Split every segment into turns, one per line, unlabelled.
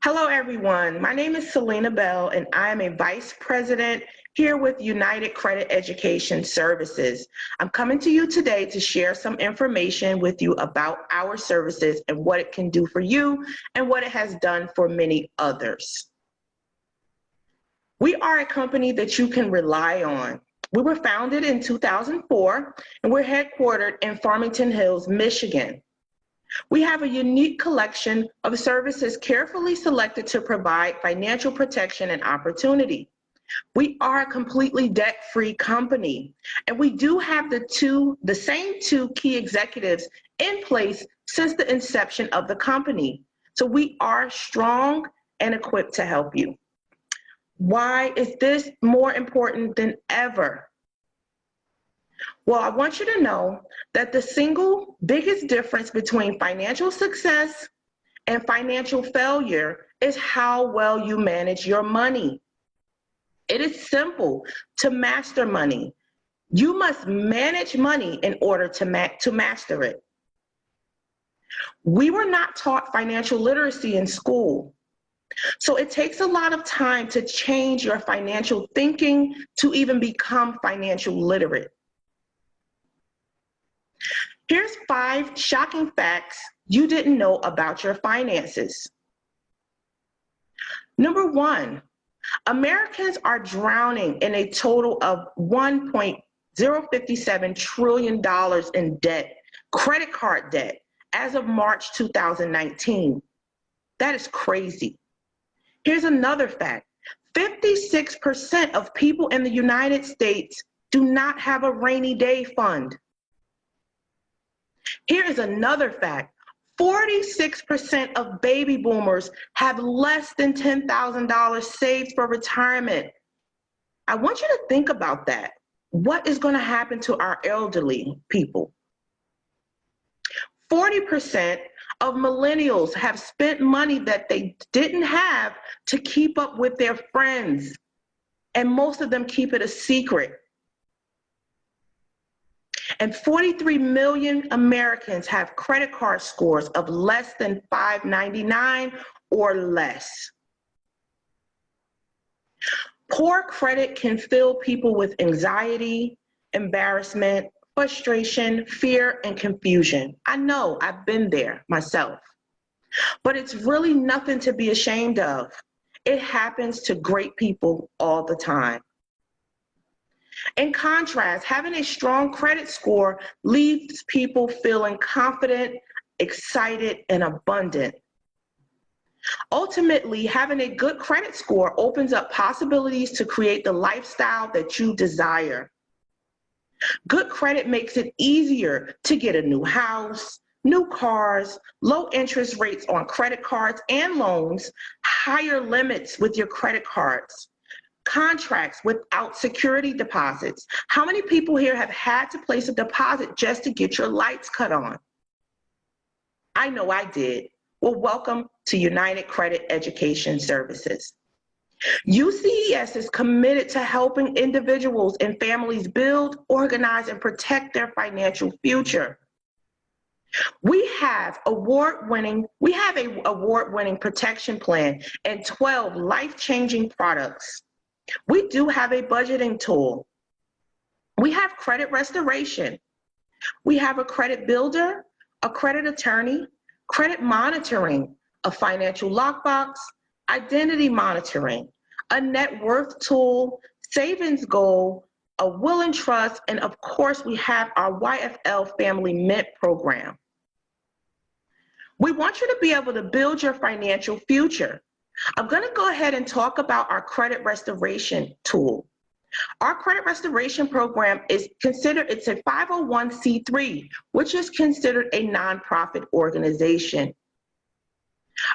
Hello, everyone. My name is Selena Bell, and I am a Vice President here with United Credit Education Services. I'm coming to you today to share some information with you about our services and what it can do for you and what it has done for many others. We are a company that you can rely on. We were founded in 2004, and we're headquartered in Farmington Hills, Michigan. We have a unique collection of services carefully selected to provide financial protection and opportunity. We are a completely debt-free company, and we do have the same two key executives in place since the inception of the company. So we are strong and equipped to help you. Why is this more important than ever? Well, I want you to know that the single biggest difference between financial success and financial failure is how well you manage your money. It is simple to master money. You must manage money in order to master it. We were not taught financial literacy in school. So it takes a lot of time to change your financial thinking to even become financial literate. Here's 5 shocking facts you didn't know about your finances. Number 1, Americans are drowning in a total of $1.057 trillion in debt, credit card debt, as of March 2019. That is crazy. Here's another fact. 56% of people in the United States do not have a rainy day fund. Here is another fact. 46% of baby boomers have less than $10,000 saved for retirement. I want you to think about that. What is going to happen to our elderly people? 40% of millennials have spent money that they didn't have to keep up with their friends, and most of them keep it a secret. And 43 million Americans have credit card scores of less than 599 or less. Poor credit can fill people with anxiety, embarrassment, frustration, fear, and confusion. I know, I've been there myself. But it's really nothing to be ashamed of. It happens to great people all the time. In contrast, having a strong credit score leaves people feeling confident, excited, and abundant. Ultimately, having a good credit score opens up possibilities to create the lifestyle that you desire. Good credit makes it easier to get a new house, new cars, low interest rates on credit cards and loans, higher limits with your credit cards, contracts without security deposits. How many people here have had to place a deposit just to get your lights cut on? I know I did. Well, welcome to United Credit Education Services. UCES is committed to helping individuals and families build, organize, and protect their financial future. We have a award-winning protection plan and 12 life-changing products. We do have a budgeting tool. We have credit restoration. We have a credit builder, a credit attorney, credit monitoring, a financial lockbox, identity monitoring, a net worth tool, savings goal, a will and trust, and of course we have our YFL Family Mint program. We want you to be able to build your financial future. I'm going to go ahead and talk about our credit restoration tool. Our credit restoration program is considered, it's a 501c3, which is considered a nonprofit organization.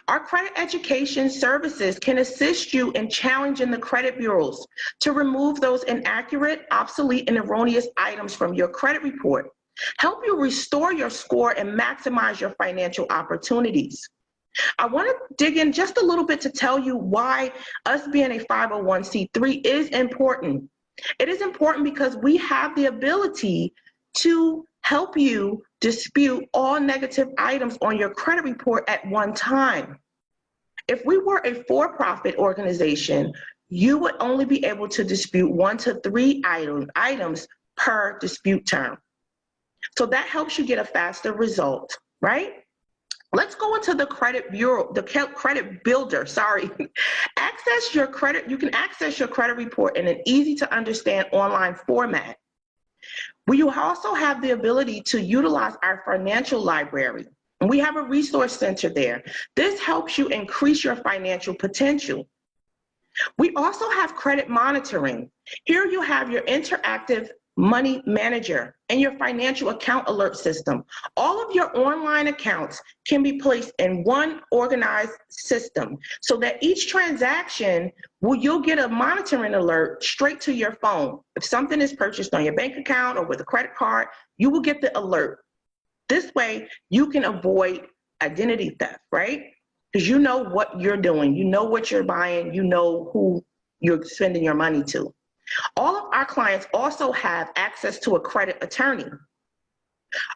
Our credit education services can assist you in challenging the credit bureaus to remove those inaccurate, obsolete, and erroneous items from your credit report, help you restore your score and maximize your financial opportunities. I want to dig in just a little bit to tell you why us being a 501c3 is important. It is important because we have the ability to help you dispute all negative items on your credit report at one time. If we were a for-profit organization, you would only be able to dispute 1 to 3 items per dispute term. So that helps you get a faster result, right? Let's go into the credit bureau, the credit builder, sorry. You can access your credit report in an easy to understand online format. We also have the ability to utilize our financial library. And we have a resource center there. This helps you increase your financial potential. We also have credit monitoring. Here you have your interactive money manager and your financial account alert system. All of your online accounts can be placed in one organized system so that each transaction, you'll get a monitoring alert straight to your phone. If something is purchased on your bank account or with a credit card, you will get the alert. This way you can avoid identity theft, right? Because you know what you're doing, you know what you're buying, you know who you're spending your money to. All of our clients also have access to a credit attorney.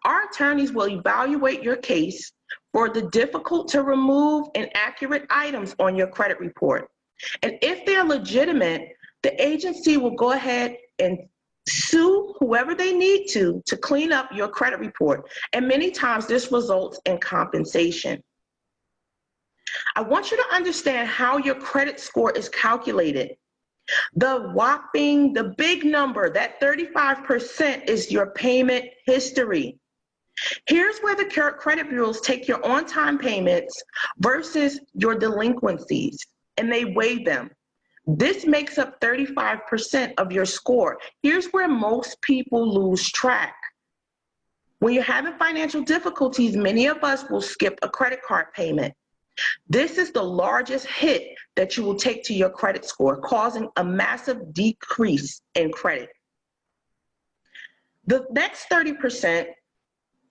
Our attorneys will evaluate your case for the difficult to remove inaccurate items on your credit report. And if they're legitimate, the agency will go ahead and sue whoever they need to clean up your credit report. And many times this results in compensation. I want you to understand how your credit score is calculated. The big number, that 35% is your payment history. Here's where the credit bureaus take your on-time payments versus your delinquencies, and they weigh them. This makes up 35% of your score. Here's where most people lose track. When you're having financial difficulties, many of us will skip a credit card payment. This is the largest hit that you will take to your credit score, causing a massive decrease in credit. The next 30%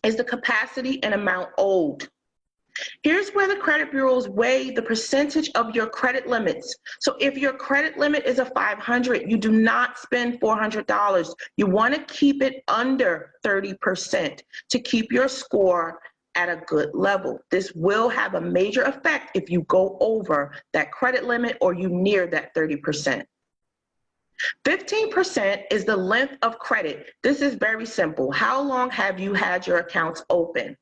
is the capacity and amount owed. Here's where the credit bureaus weigh the percentage of your credit limits. So if your credit limit is a $500, you do not spend $400. You want to keep it under 30% to keep your score at a good level. This will have a major effect if you go over that credit limit or you near that 30%. 15% is the length of credit. This is very simple. How long have you had your accounts open?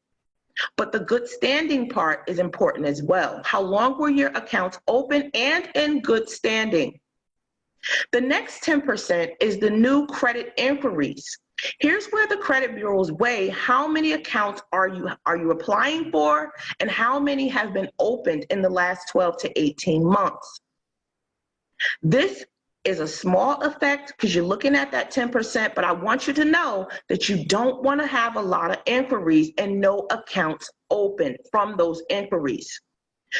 But the good standing part is important as well. How long were your accounts open and in good standing? The next 10% is the new credit inquiries. Here's where the credit bureaus weigh how many accounts are you applying for and how many have been opened in the last 12 to 18 months. This is a small effect because you're looking at that 10%, but I want you to know that you don't want to have a lot of inquiries and no accounts open from those inquiries.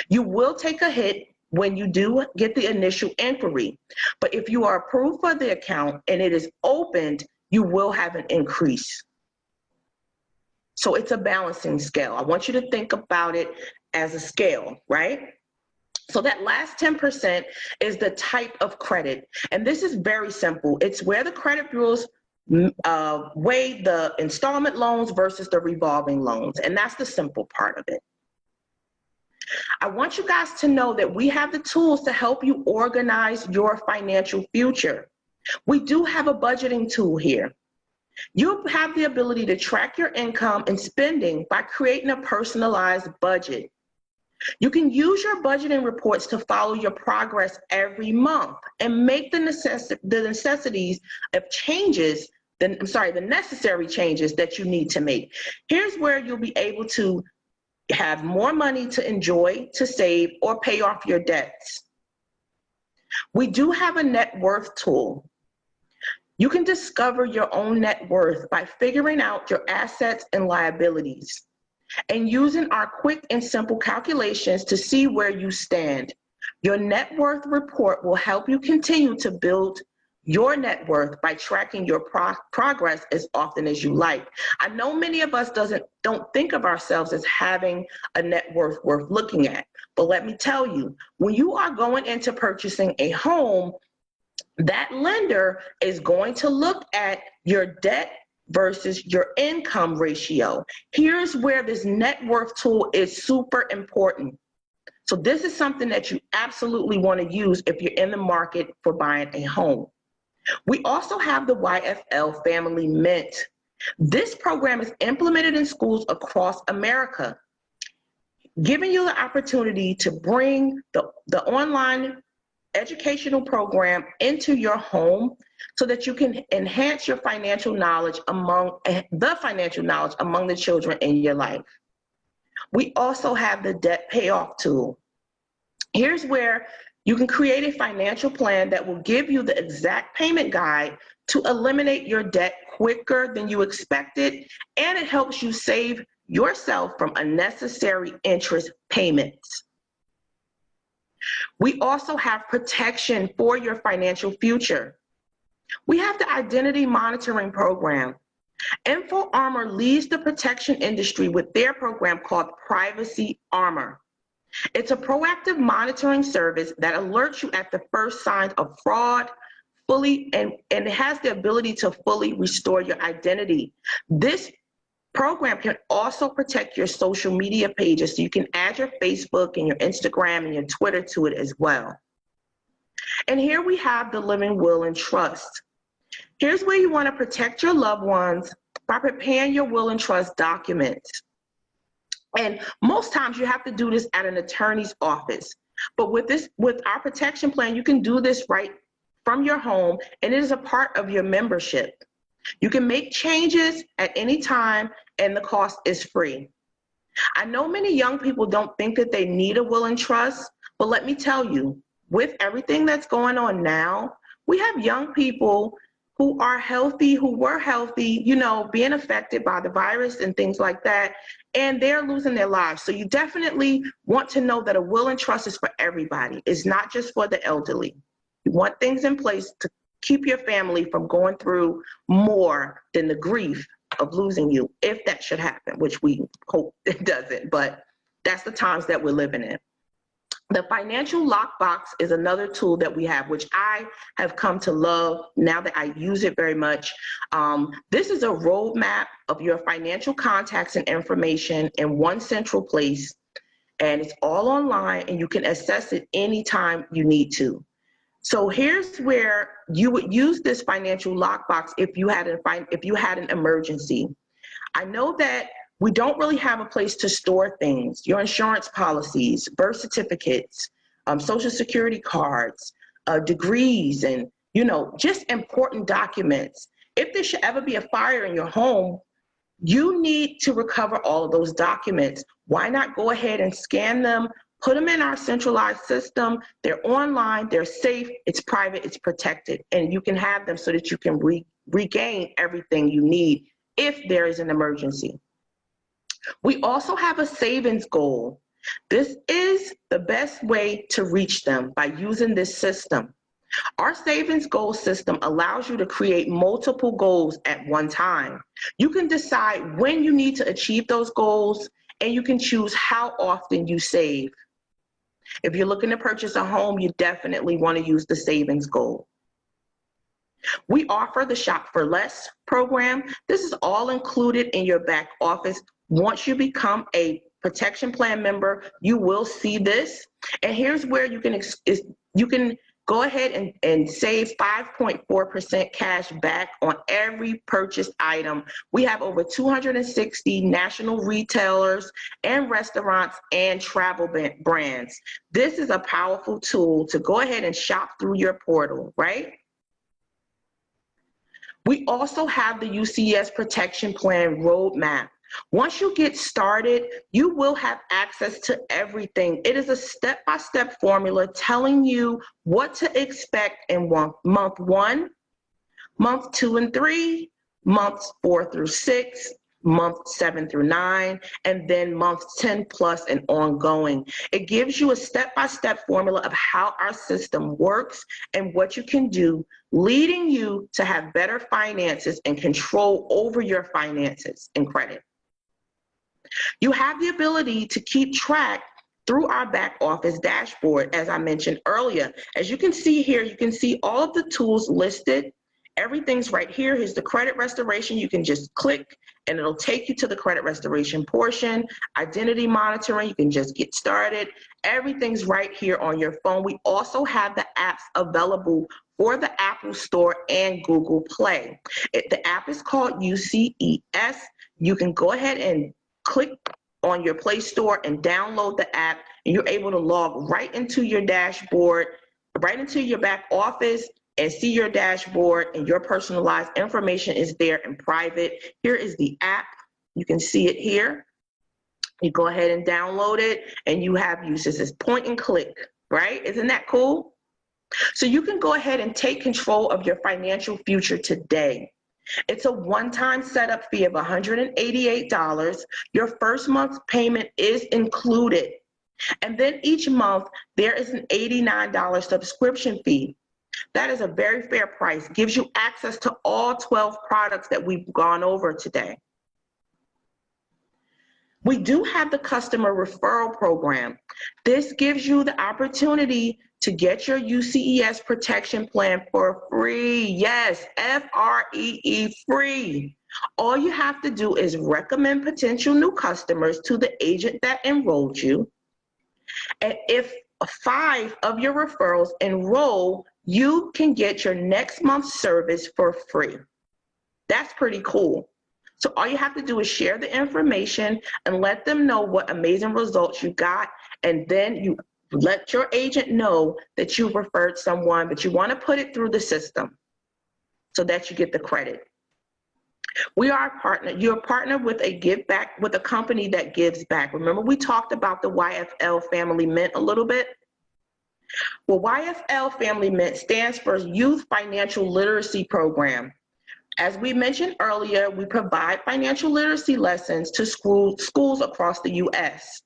You will take a hit when you do get the initial inquiry, but if you are approved for the account and it is opened, you will have an increase. So it's a balancing scale. I want you to think about it as a scale, right? So that last 10% is the type of credit. And this is very simple. It's where the credit bureaus weigh the installment loans versus the revolving loans. And that's the simple part of it. I want you guys to know that we have the tools to help you organize your financial future. We do have a budgeting tool here. You have the ability to track your income and spending by creating a personalized budget. You can use your budgeting reports to follow your progress every month and make the necessities of changes, the necessary changes that you need to make. Here's where you'll be able to have more money to enjoy, to save, or pay off your debts. We do have a net worth tool. You can discover your own net worth by figuring out your assets and liabilities and using our quick and simple calculations to see where you stand. Your net worth report will help you continue to build your net worth by tracking your progress as often as you like. I know many of us don't think of ourselves as having a net worth worth looking at, but let me tell you, when you are going into purchasing a home, that lender is going to look at your debt versus your income ratio. Here's where this net worth tool is super important. So this is something that you absolutely want to use if you're in the market for buying a home. We also have the YFL Family Mint. This program is implemented in schools across America, giving you the opportunity to bring the online educational program into your home so that you can enhance your financial knowledge among the children in your life. We also have the debt payoff tool. Here's where you can create a financial plan that will give you the exact payment guide to eliminate your debt quicker than you expected, and it helps you save yourself from unnecessary interest payments. We also have protection for your financial future. We have the identity monitoring program. InfoArmor leads the protection industry with their program called Privacy Armor. It's a proactive monitoring service that alerts you at the first signs of fraud, and it has the ability to fully restore your identity. This program can also protect your social media pages, so you can add your Facebook and your Instagram and your Twitter to it as well. And here we have the Living Will and Trust. Here's where you want to protect your loved ones by preparing your will and trust documents. And most times you have to do this at an attorney's office. But with our protection plan, you can do this right from your home, and it is a part of your membership. You can make changes at any time, and the cost is free. I know many young people don't think that they need a will and trust, but let me tell you, with everything that's going on now, we have young people who are healthy, who were healthy, being affected by the virus and things like that, and they're losing their lives. So you definitely want to know that a will and trust is for everybody. It's not just for the elderly. You want things in place to keep your family from going through more than the grief of losing you, if that should happen, which we hope it doesn't, but that's the times that we're living in. The financial lockbox is another tool that we have, which I have come to love now that I use it very much. This is a roadmap of your financial contacts and information in one central place, and it's all online, and you can access it anytime you need to. So here's where you would use this financial lockbox if you had an emergency. I know that we don't really have a place to store things, your insurance policies, birth certificates, social security cards, degrees, and just important documents. If there should ever be a fire in your home, you need to recover all of those documents. Why not go ahead and scan them, put them in our centralized system? They're online, they're safe, it's private, it's protected, and you can have them so that you can regain everything you need if there is an emergency. We also have a savings goal. This is the best way to reach them by using this system. Our savings goal system allows you to create multiple goals at one time. You can decide when you need to achieve those goals, and you can choose how often you save. If you're looking to purchase a home, you definitely want to use the savings goal. We offer the Shop for Less program. This is all included in your back office. Once you become a protection plan member, you will see this. And here's where you can go ahead and save 5.4% cash back on every purchased item. We have over 260 national retailers and restaurants and travel brands. This is a powerful tool to go ahead and shop through your portal, right? We also have the UCS Protection Plan Roadmap. Once you get started, you will have access to everything. It is a step-by-step formula telling you what to expect in month 1, month 2 and 3, months 4 through 6, month 7 through 9, and then month 10 plus and ongoing. It gives you a step-by-step formula of how our system works and what you can do, leading you to have better finances and control over your finances and credit. You have the ability to keep track through our back office dashboard, as I mentioned earlier. As you can see here, you can see all of the tools listed Everything's right here. Here's the credit restoration. You can just click and it'll take you to the credit restoration portion. Identity monitoring, you can just get started. Everything's right here on your phone. We also have the apps available for the Apple Store and Google Play. The app is called UCES. You can go ahead and click on your Play Store and download the app, and you're able to log right into your dashboard, right into your back office, and see your dashboard, and your personalized information is there in private. Here is the app. You can see it here. You go ahead and download it, and you have uses. It's point and click, right? Isn't that cool? So you can go ahead and take control of your financial future today. It's a one-time setup fee of $188. Your first month's payment is included. And then each month, there is an $89 subscription fee. That is a very fair price. Gives you access to all 12 products that we've gone over today. We do have the customer referral program. This gives you the opportunity to get your UCES protection plan for free. Yes, F-R-E-E, free. All you have to do is recommend potential new customers to the agent that enrolled you. And if 5 of your referrals enroll, you can get your next month's service for free. That's pretty cool. So all you have to do is share the information and let them know what amazing results you got, and then you let your agent know that you referred someone, but you want to put it through the system so that you get the credit. We are a partner. You're partnered with a give back, with a company that gives back. Remember, we talked about the YFL Family Mint a little bit? Well, YFL Family Mint stands for Youth Financial Literacy Program. As we mentioned earlier, we provide financial literacy lessons to schools across the U.S.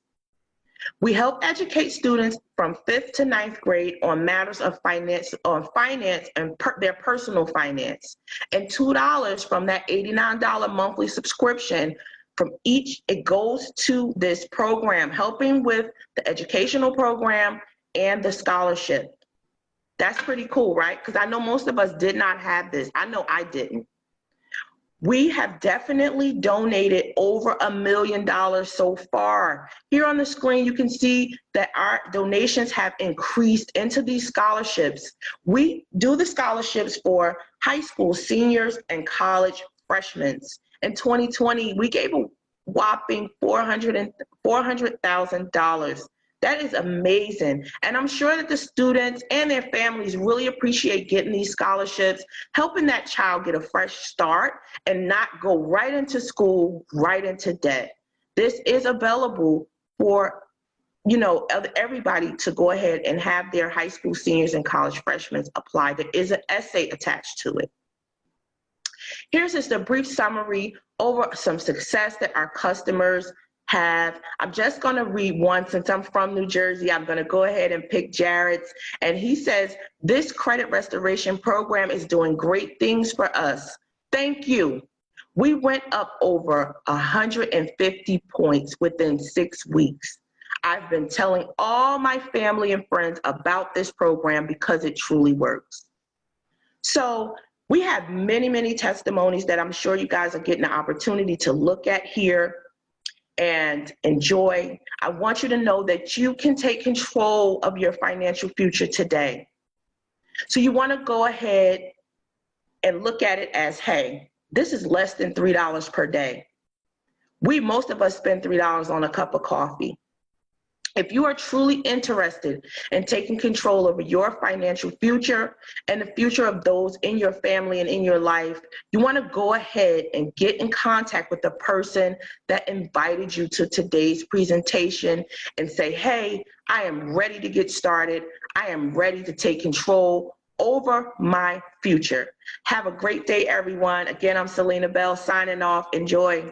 We help educate students from 5th to 9th grade on matters of finance and their personal finance. And $2 from that $89 monthly subscription from each, it goes to this program, helping with the educational program and the scholarship. That's pretty cool, right? Because I know most of us did not have this. I know I didn't. We have definitely donated over $1 million so far. Here on the screen, you can see that our donations have increased into these scholarships. We do the scholarships for high school seniors and college freshmen. In 2020, we gave a whopping $400,000. That is amazing. And I'm sure that the students and their families really appreciate getting these scholarships, helping that child get a fresh start and not go right into school, right into debt. This is available for, you know, everybody to go ahead and have their high school seniors and college freshmen apply. There is an essay attached to it. Here's just a brief summary over some success that our customers have. I'm just going to read one. Since I'm from New Jersey, I'm going to go ahead and pick Jared's. And he says, this credit restoration program is doing great things for us. Thank you. We went up over 150 points within 6 weeks. I've been telling all my family and friends about this program because it truly works. So we have many, many testimonies that I'm sure you guys are getting the opportunity to look at here and enjoy. I want you to know that you can take control of your financial future today. So you want to go ahead and look at it as, hey, this is less than $3 per day. Most of us spend $3 on a cup of coffee. If you are truly interested in taking control over your financial future and the future of those in your family and in your life, you want to go ahead and get in contact with the person that invited you to today's presentation and say, hey, I am ready to get started. I am ready to take control over my future. Have a great day, everyone. Again, I'm Selena Bell signing off. Enjoy.